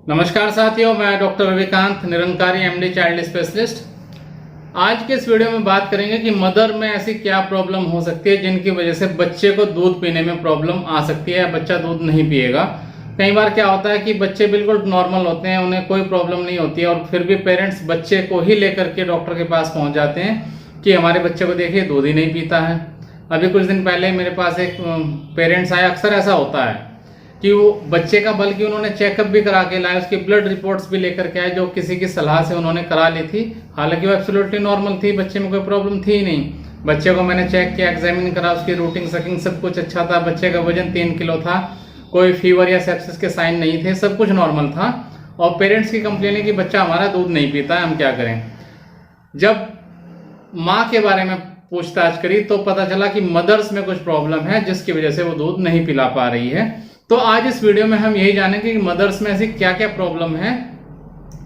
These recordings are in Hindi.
नमस्कार साथियों, मैं doctor Ravikant, Nirankari MD child specialist. आज के इस वीडियो में बात करेंगे कि मदर में ऐसी क्या प्रॉब्लम हो सकती है जिनकी वजह से बच्चे को दूध पीने में प्रॉब्लम आ सकती है या बच्चा दूध नहीं पिएगा। कई बार क्या होता है कि बच्चे बिल्कुल नॉर्मल होते हैं, उन्हें कोई प्रॉब्लम नहीं होती है और फिर भी पेरेंट्स बच्चे को ही लेकर के डॉक्टर के पास पहुंच जाते हैं कि हमारे बच्चे को देखिए दूध ही नहीं पीता है। अभी कुछ दिन पहले मेरे पास एक पेरेंट्स आया, अक्सर ऐसा होता है कि वो बच्चे का, बल्कि उन्होंने चेकअप भी करा के लाए, उसकी ब्लड रिपोर्ट्स भी लेकर के आए जो किसी की सलाह से उन्होंने करा ली थी। हालांकि वो एब्सोल्युटली नॉर्मल थी, बच्चे में कोई प्रॉब्लम थी ही नहीं। बच्चे को मैंने चेक किया, एग्जामिन करा, उसकी रूटिंग सकिंग सब कुछ अच्छा था, बच्चे का वजन 3 किलो था, कोई फीवर या सेप्सिस के साइन नहीं थे, सब कुछ नॉर्मल था। और पेरेंट्स की कंप्लेन है कि बच्चा हमारा दूध नहीं पीता है, हम क्या करें। जब माँ के बारे में पूछताछ करी तो पता चला कि मदर्स में कुछ प्रॉब्लम है जिसकी वजह से वो दूध नहीं पिला पा रही है। तो आज इस वीडियो में हम यही जानेंगे कि मदर्स में ऐसी क्या क्या प्रॉब्लम है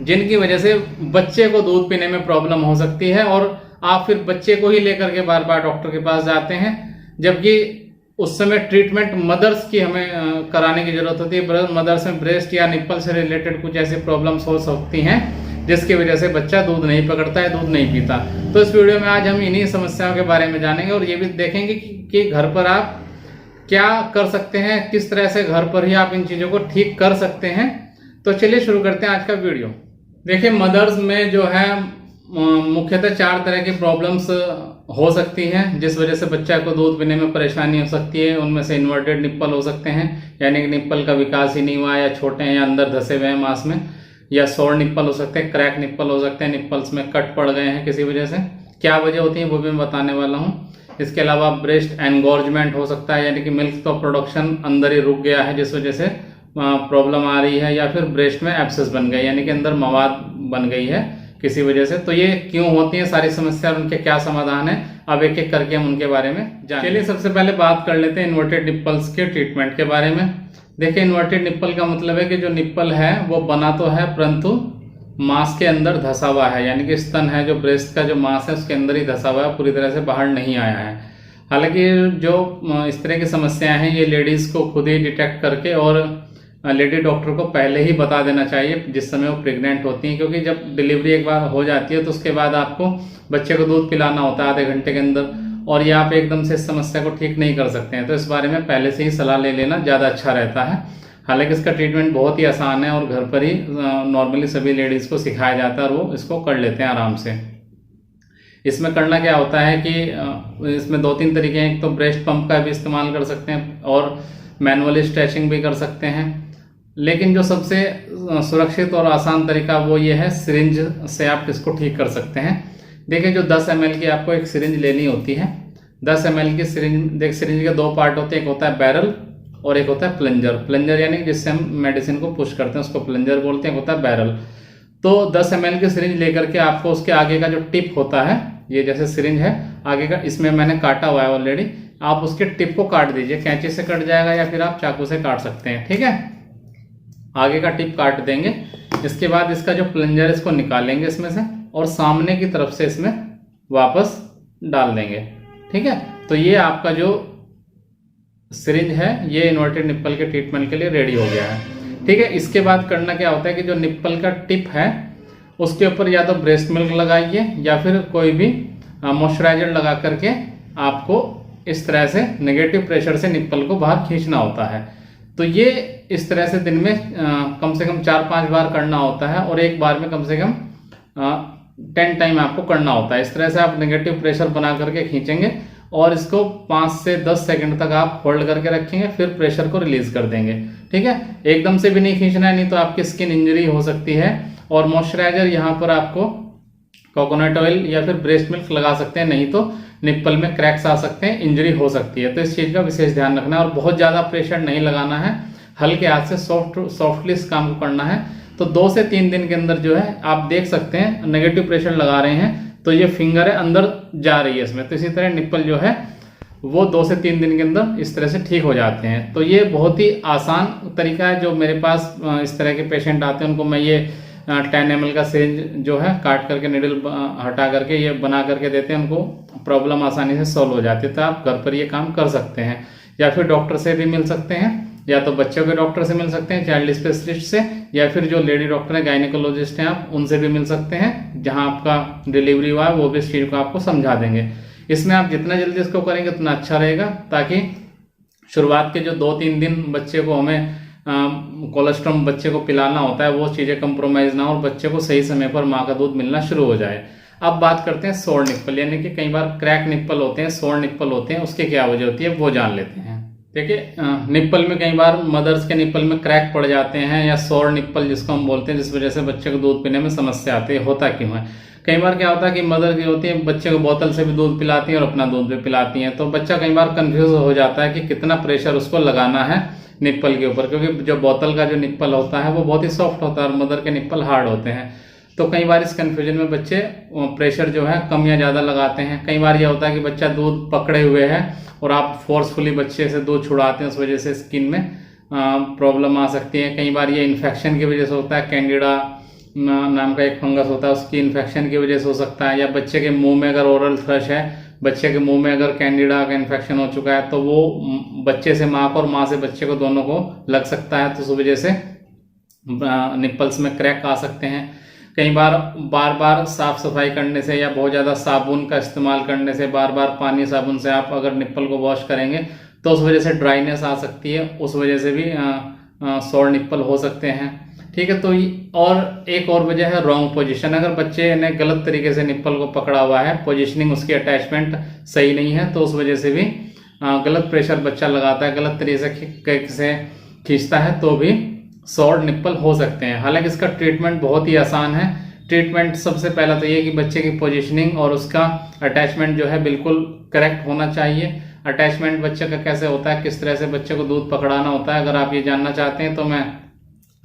जिनकी वजह से बच्चे को दूध पीने में प्रॉब्लम हो सकती है और आप फिर बच्चे को ही लेकर के बार बार डॉक्टर के पास जाते हैं, जबकि उस समय ट्रीटमेंट मदर्स की हमें कराने की जरूरत होती है। मदर्स में ब्रेस्ट या निप्पल से रिलेटेड कुछ ऐसी प्रॉब्लम्स हो सकती हैं जिसकी वजह से बच्चा दूध नहीं पकड़ता है, दूध नहीं पीता। तो इस वीडियो में आज हम इन्हीं समस्याओं के बारे में जानेंगे और ये भी देखेंगे कि घर पर आप क्या कर सकते हैं, किस तरह से घर पर ही आप इन चीज़ों को ठीक कर सकते हैं। तो चलिए शुरू करते हैं आज का वीडियो। देखिए, मदर्स में जो है मुख्यतः 4 तरह की प्रॉब्लम्स हो सकती हैं जिस वजह से बच्चा को दूध पीने में परेशानी हो सकती है। उनमें से इन्वर्टेड निप्पल हो सकते हैं, यानी कि निप्पल का विकास ही नहीं हुआ या छोटे हैं या अंदर धसे हुए हैं मांस में, या सोर निप्पल हो सकते हैं, क्रैक निप्पल हो सकते हैं, निप्पल्स में कट पड़ गए हैं किसी वजह से। क्या वजह होती है वो भी मैं बताने वाला हूँ। इसके अलावा ब्रेस्ट एनगॉर्जमेंट हो सकता है, यानी कि मिल्क तो प्रोडक्शन अंदर ही रुक गया है जिस वजह से प्रॉब्लम आ रही है, या फिर ब्रेस्ट में एब्सेस बन गई, यानी कि अंदर मवाद बन गई है किसी वजह से। तो ये क्यों होती है सारी समस्या और उनके क्या समाधान है, अब एक एक करके हम उनके बारे में जानेंगे। चलिए सबसे पहले बात कर लेते हैं इन्वर्टेड निप्पल्स के ट्रीटमेंट के बारे में। देखिए, इन्वर्टेड निप्पल का मतलब है कि जो निप्पल है वो बना तो है परंतु मांस के अंदर धसा हुआ है, यानी कि स्तन है जो ब्रेस्ट का जो मांस है उसके अंदर ही धसा हुआ है, पूरी तरह से बाहर नहीं आया है। हालांकि जो इस तरह की समस्याएं हैं ये लेडीज को खुद ही डिटेक्ट करके और लेडी डॉक्टर को पहले ही बता देना चाहिए जिस समय वो प्रेग्नेंट होती हैं, क्योंकि जब डिलीवरी एक बार हो जाती है तो उसके बाद आपको बच्चे को दूध पिलाना होता है आधे घंटे के अंदर, और ये आप एकदम से इस समस्या को ठीक नहीं कर सकते हैं। तो इस बारे में पहले से ही सलाह ले लेना ज़्यादा अच्छा रहता है। हालांकि इसका ट्रीटमेंट बहुत ही आसान है और घर पर ही नॉर्मली सभी लेडीज़ को सिखाया जाता है और वो इसको कर लेते हैं आराम से। इसमें करना क्या होता है कि इसमें 2-3 तरीके हैं। एक तो ब्रेस्ट पंप का भी इस्तेमाल कर सकते हैं और मैनुअली स्ट्रेचिंग भी कर सकते हैं, लेकिन जो सबसे सुरक्षित और आसान तरीका वो ये है, सिरिंज से आप इसको ठीक कर सकते हैं। देखिए, जो 10 ml की आपको एक सिरिंज लेनी होती है। 10 ml की सिरिंज, सिरिंज के 2 पार्ट होते हैं, एक होता है बैरल और एक होता है प्लंजर। प्लंजर यानी कि जिससे हम मेडिसिन को पुश करते हैं उसको प्लंजर बोलते हैं, एक होता है बैरल। तो 10 ml की सिरिंज लेकर के आपको उसके आगे का जो टिप होता है, ये जैसे सिरिंज है आगे का, इसमें मैंने काटा हुआ है ऑलरेडी, आप उसके टिप को काट दीजिए। कैंची से कट जाएगा या फिर आप चाकू से काट सकते हैं, ठीक है। आगे का टिप काट देंगे। इसके बाद इसका जो प्लंजर इसको निकालेंगे इसमें से और सामने की तरफ से इसमें वापस डाल देंगे, ठीक है। तो ये आपका जो सिरिंज है ये इन्वर्टेड निप्पल के ट्रीटमेंट के लिए रेडी हो गया है, ठीक है। इसके बाद करना क्या होता है कि जो निप्पल का टिप है उसके ऊपर या तो ब्रेस्ट मिल्क लगाइए या फिर कोई भी मॉइस्चराइजर लगा करके आपको इस तरह से नेगेटिव प्रेशर से निप्पल को बाहर खींचना होता है। तो ये इस तरह से दिन में कम से कम 4-5 बार करना होता है और एक बार में कम से कम 10 टाइम आपको करना होता है। इस तरह से आप नेगेटिव प्रेशर बना करके खींचेंगे और इसको 5 से 10 सेकंड तक आप होल्ड करके रखेंगे, फिर प्रेशर को रिलीज कर देंगे, ठीक है। एकदम से भी नहीं खींचना है, नहीं तो आपकी स्किन इंजरी हो सकती है। और मॉइस्चराइजर यहाँ पर आपको कोकोनट ऑयल या फिर ब्रेस्ट मिल्क लगा सकते हैं, नहीं तो निप्पल में क्रैक्स आ सकते हैं, इंजरी हो सकती है। तो इस चीज़ का विशेष ध्यान रखना है और बहुत ज़्यादा प्रेशर नहीं लगाना है, हल्के हाथ से सॉफ्टली इस काम को करना है। तो 2 से 3 दिन के अंदर जो है आप देख सकते हैं नेगेटिव प्रेशर लगा रहे हैं तो ये फिंगर है अंदर जा रही है इसमें। तो इसी तरह निप्पल जो है वो 2 से 3 दिन के अंदर इस तरह से ठीक हो जाते हैं। तो ये बहुत ही आसान तरीका है। जो मेरे पास इस तरह के पेशेंट आते हैं उनको मैं ये 10 ml का सिरिंज जो है काट करके निडल हटा करके ये बना करके देते हैं, उनको प्रॉब्लम आसानी से सॉल्व हो जाती है। तो आप घर पर ये काम कर सकते हैं या फिर डॉक्टर से भी मिल सकते हैं या तो बच्चों के डॉक्टर से मिल सकते हैं, चाइल्ड स्पेशलिस्ट से, या फिर जो लेडी डॉक्टर है, गायनेकोलॉजिस्ट हैं आप, उनसे भी मिल सकते हैं। जहां आपका डिलीवरी हुआ है वो भी इस चीज को आपको समझा देंगे। इसमें आप जितना जल्दी इसको करेंगे उतना अच्छा रहेगा, ताकि शुरुआत के जो 2-3 दिन बच्चे को हमें कोलेस्ट्रॉम बच्चे को पिलाना होता है वो चीजें कंप्रोमाइज ना हो और बच्चे को सही समय पर माँ का दूध मिलना शुरू हो जाए। अब बात करते हैं सोर निप्पल, यानी कि कई बार क्रैक निप्पल होते हैं, सोर निप्पल होते हैं, उसके क्या वजह होती है वो जान लेते हैं। देखिए निप्पल में कई बार मदर्स के निप्पल में क्रैक पड़ जाते हैं, या सोर निप्पल जिसको हम बोलते हैं, जिस वजह से बच्चे को दूध पीने में समस्या आती है। होता क्यों है? कई बार क्या होता है कि मदर की होती है, बच्चे को बोतल से भी दूध पिलाती है और अपना दूध भी पिलाती है, तो बच्चा कई बार कंफ्यूज हो जाता है कि कितना प्रेशर उसको लगाना है निप्पल के ऊपर, क्योंकि जो बोतल का जो निप्पल होता है वो बहुत ही सॉफ्ट होता है और मदर के निप्पल हार्ड होते हैं। तो कई बार इस कंफ्यूजन में बच्चे प्रेशर जो है कम या ज़्यादा लगाते हैं। कई बार यह होता है कि बच्चा दूध पकड़े हुए है और आप फोर्सफुली बच्चे से दूध छुड़ाते हैं, उस वजह से स्किन में प्रॉब्लम आ सकती है। कई बार ये इन्फेक्शन की वजह से होता है, कैंडिडा नाम का एक फंगस होता है, उसकी इन्फेक्शन की वजह से हो सकता है, या बच्चे के मुंह में अगर ओरल थ्रश है, बच्चे के मुंह में अगर कैंडिडा का इन्फेक्शन हो चुका है तो वो बच्चे से माँ को और माँ से बच्चे को दोनों को लग सकता है, तो उस वजह से निप्पल्स में क्रैक आ सकते हैं। कई बार बार साफ सफाई करने से या बहुत ज़्यादा साबुन का इस्तेमाल करने से, बार पानी साबुन से आप अगर निप्पल को वॉश करेंगे तो उस वजह से ड्राइनेस आ सकती है, उस वजह से भी सोर निप्पल हो सकते हैं। ठीक है, तो और एक और वजह है रॉन्ग पोजीशन। अगर बच्चे ने गलत तरीके से निप्पल को पकड़ा हुआ है, पोजीशनिंग उसकी अटैचमेंट सही नहीं है, तो उस वजह से भी गलत प्रेशर बच्चा लगाता है, गलत तरीके से खींचता है, तो भी सोर निप्पल हो सकते हैं। हालांकि इसका ट्रीटमेंट बहुत ही आसान है। ट्रीटमेंट सबसे पहला तो ये कि बच्चे की पोजीशनिंग और उसका अटैचमेंट जो है बिल्कुल करेक्ट होना चाहिए। अटैचमेंट बच्चे का कैसे होता है, किस तरह से बच्चे को दूध पकड़ाना होता है, अगर आप ये जानना चाहते हैं तो मैं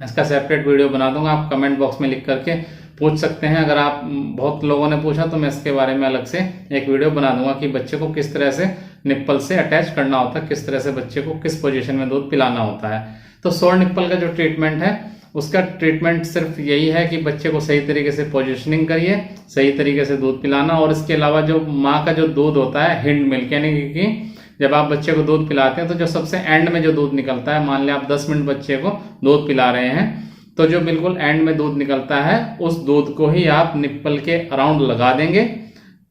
इसका सेपरेट वीडियो बना दूंगा, आप कमेंट बॉक्स में लिख करके पूछ सकते हैं। अगर आप बहुत लोगों ने पूछा तो मैं इसके बारे में अलग से एक वीडियो बना दूंगा कि बच्चे को किस तरह से निप्पल से अटैच करना होता है, किस तरह से बच्चे को किस पोजीशन में दूध पिलाना होता है। तो सोर निप्पल का जो ट्रीटमेंट है, उसका ट्रीटमेंट सिर्फ यही है कि बच्चे को सही तरीके से पोजीशनिंग करिए, सही तरीके से दूध पिलाना, और इसके अलावा जो माँ का जो दूध होता है हिंड मिल्क, यानी कि जब आप बच्चे को दूध पिलाते हैं तो जो सबसे एंड में जो दूध निकलता है, मान लिया आप 10 मिनट बच्चे को दूध पिला रहे हैं, तो जो बिल्कुल एंड में दूध निकलता है उस दूध को ही आप निप्पल के अराउंड लगा देंगे,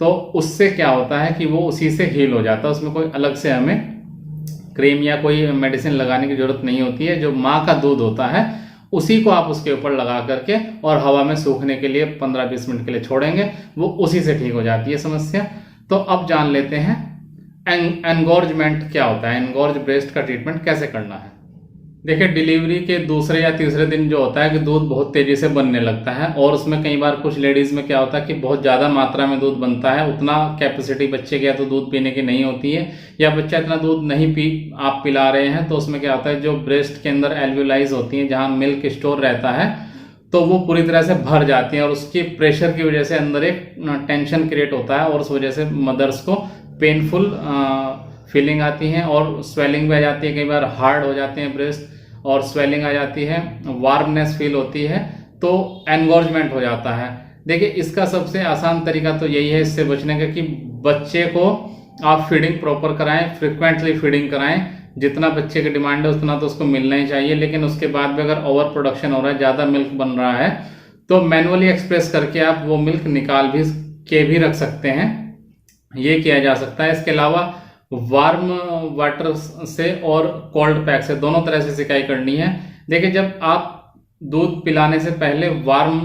तो उससे क्या होता है कि वो उसी से हील हो जाता है। उसमें कोई अलग से हमें क्रीम या कोई मेडिसिन लगाने की जरूरत नहीं होती है। जो माँ का दूध होता है उसी को आप उसके ऊपर लगा करके और हवा में सूखने के लिए 15-20 मिनट के लिए छोड़ेंगे, वो उसी से ठीक हो जाती है समस्या। तो अब जान लेते हैं एनगॉर्जमेंट क्या होता है, एनगॉर्ज ब्रेस्ट का ट्रीटमेंट कैसे करना है। देखिए डिलीवरी के दूसरे या तीसरे दिन जो होता है कि दूध बहुत तेजी से बनने लगता है, और उसमें कई बार कुछ लेडीज में क्या होता है कि बहुत ज़्यादा मात्रा में दूध बनता है, उतना कैपेसिटी बच्चे की या तो दूध पीने की नहीं होती है, या बच्चा इतना दूध नहीं आप पिला रहे हैं, तो उसमें क्या होता है जो ब्रेस्ट के अंदर एल्वियोलाइज होती हैं, जहाँ मिल्क स्टोर रहता है, तो वो पूरी तरह से भर जाती हैं, और उसकी प्रेशर की वजह से अंदर एक टेंशन क्रिएट होता है, और उस वजह से मदर्स को पेनफुल फीलिंग आती है और स्वेलिंग भी आ जाती है। कई बार हार्ड हो जाते हैं ब्रेस्ट और स्वेलिंग आ जाती है, वार्मनेस फील होती है, तो एनगॉर्जमेंट हो जाता है। देखिए इसका सबसे आसान तरीका तो यही है इससे बचने का कि बच्चे को आप फीडिंग प्रॉपर कराएं, फ्रिक्वेंटली फीडिंग कराएं। जितना बच्चे की डिमांड है उतना तो उसको मिलना ही चाहिए, लेकिन उसके बाद भी अगर ओवर प्रोडक्शन हो रहा है, ज़्यादा मिल्क बन रहा है, तो मैनुअली एक्सप्रेस करके आप वो मिल्क निकाल भी रख सकते हैं, ये किया जा सकता है। इसके अलावा वार्म वाटर से और कोल्ड पैक से दोनों तरह से सिकाई करनी है। देखिए जब आप दूध पिलाने से पहले वार्म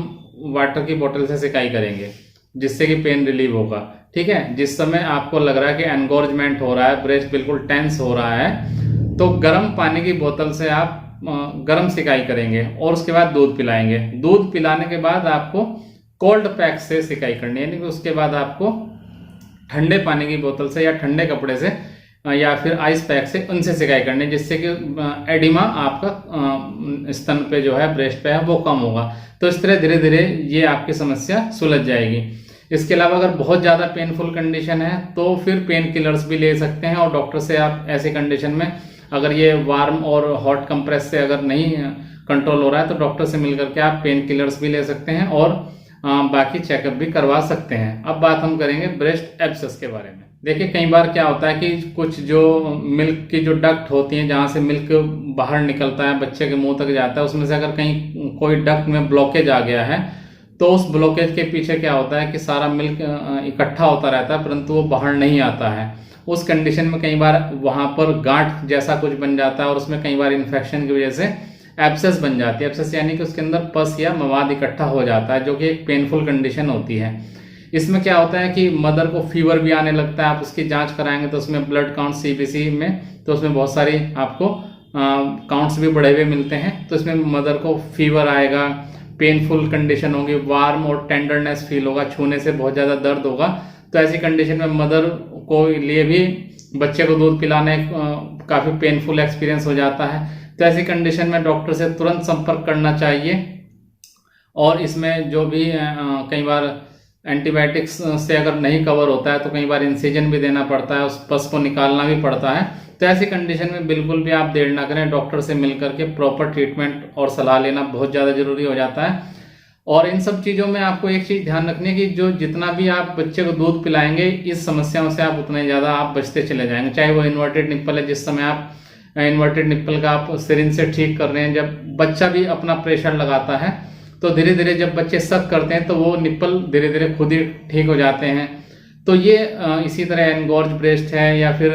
वाटर की बोतल से सिकाई करेंगे, जिससे कि पेन रिलीव होगा, ठीक है। जिस समय आपको लग रहा है कि एनगॉर्जमेंट हो रहा है, ब्रेस्ट बिल्कुल टेंस हो रहा है, तो गर्म पानी की बोतल से आप गर्म सिकाई करेंगे और उसके बाद दूध पिलाएंगे। दूध पिलाने के बाद आपको कोल्ड पैक से सिकाई करनी है, यानी कि उसके बाद आपको ठंडे पानी की बोतल से या ठंडे कपड़े से या फिर आइस पैक से उनसे सिकाई करनी है, जिससे कि एडिमा आपका स्तन पे जो है, ब्रेस्ट पे है, वो कम होगा। तो इस तरह धीरे धीरे ये आपकी समस्या सुलझ जाएगी। इसके अलावा अगर बहुत ज़्यादा पेनफुल कंडीशन है तो फिर पेन किलर्स भी ले सकते हैं, और डॉक्टर से आप ऐसी कंडीशन में अगर ये वार्म और हॉट कंप्रेस से अगर नहीं कंट्रोल हो रहा है तो डॉक्टर से मिल करके आप पेन किलर्स भी ले सकते हैं और बाकी चेकअप भी करवा सकते हैं। अब बात हम करेंगे ब्रेस्ट एब्सेस के बारे में। देखिए कई बार क्या होता है कि कुछ जो मिल्क की जो डक्ट होती है, जहाँ से मिल्क बाहर निकलता है बच्चे के मुंह तक जाता है, उसमें से अगर कहीं कोई डक्ट में ब्लॉकेज आ गया है तो उस ब्लॉकेज के पीछे क्या होता है कि सारा मिल्क इकट्ठा होता रहता है परंतु वो बाहर नहीं आता है। उस कंडीशन में कई बार वहाँ पर गांठ जैसा कुछ बन जाता है और उसमें कई बार इन्फेक्शन की वजह से एब्सेस बन जाती है। एब्सेस यानी कि उसके अंदर पस या मवाद इकट्ठा हो जाता है, जो कि एक पेनफुल कंडीशन होती है। इसमें क्या होता है कि मदर को फीवर भी आने लगता है। आप उसकी जांच कराएंगे तो उसमें ब्लड काउंट सीबीसी में तो उसमें बहुत सारी आपको काउंट्स भी बढ़े हुए मिलते हैं। तो इसमें मदर को फीवर आएगा, पेनफुल कंडीशन होगी, वार्म और टेंडरनेस फील होगा, छूने से बहुत ज़्यादा दर्द होगा। तो ऐसी कंडीशन में मदर को लिए भी बच्चे को दूध पिलाने काफ़ी पेनफुल एक्सपीरियंस हो जाता है। तो ऐसी कंडीशन में डॉक्टर से तुरंत संपर्क करना चाहिए। और इसमें जो भी कई बार एंटीबायोटिक्स से अगर नहीं कवर होता है तो कई बार इंसिजन भी देना पड़ता है, उस पस को निकालना भी पड़ता है। तो ऐसी कंडीशन में बिल्कुल भी आप देर ना करें, डॉक्टर से मिल करके प्रॉपर ट्रीटमेंट और सलाह लेना बहुत ज़्यादा जरूरी हो जाता है। और इन सब चीज़ों में आपको एक चीज़ ध्यान रखनी है कि जो जितना भी आप बच्चे को दूध पिलाएंगे, इस समस्याओं से आप उतना ज़्यादा आप बचते चले जाएंगे। चाहे वो इन्वर्टेड निप्पल है, जिस समय आप इन्वर्टेड निप्पल का आप सिरिंज से ठीक कर रहे हैं, जब बच्चा भी अपना प्रेशर लगाता है तो धीरे धीरे जब बच्चे सक करते हैं तो वो निप्पल धीरे धीरे खुद ही ठीक हो जाते हैं। तो ये इसी तरह एनगॉर्ज ब्रेस्ट है या फिर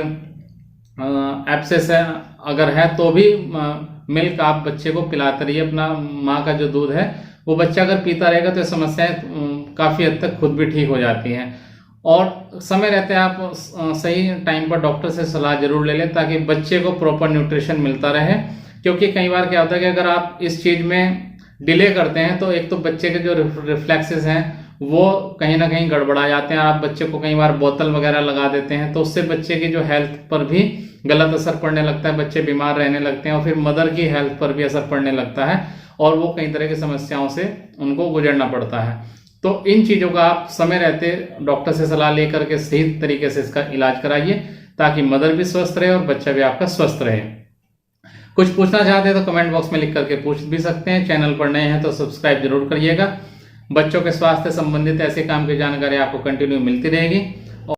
एब्सेस है अगर है तो भी मिल्क आप बच्चे को पिलाते रहिए। अपना माँ का जो दूध है वो बच्चा अगर पीता रहेगा तो समस्याएं काफ़ी हद तक खुद भी ठीक हो जाती हैं। और समय रहते आप सही टाइम पर डॉक्टर से सलाह जरूर ले लें ताकि बच्चे को प्रॉपर न्यूट्रिशन मिलता रहे। क्योंकि कई बार क्या होता है कि अगर आप इस चीज़ में डिले करते हैं तो एक तो बच्चे के जो रिफ्लेक्सेस हैं वो कहीं ना कहीं गड़बड़ा जाते हैं। आप बच्चे को कई बार बोतल वगैरह लगा देते हैं तो उससे बच्चे की जो हेल्थ पर भी गलत असर पड़ने लगता है, बच्चे बीमार रहने लगते हैं और फिर मदर की हेल्थ पर भी असर पड़ने लगता है और वो कई तरह की समस्याओं से उनको गुजरना पड़ता है। तो इन चीज़ों का आप समय रहते डॉक्टर से सलाह लेकर के सही तरीके से इसका इलाज कराइए ताकि मदर भी स्वस्थ रहे और बच्चा भी आपका स्वस्थ रहे। कुछ पूछना चाहते हैं तो कमेंट बॉक्स में लिख करके पूछ भी सकते हैं। चैनल पर नए हैं तो सब्सक्राइब जरूर करिएगा। बच्चों के स्वास्थ्य संबंधित ऐसे काम की जानकारी आपको कंटिन्यू मिलती रहेगी।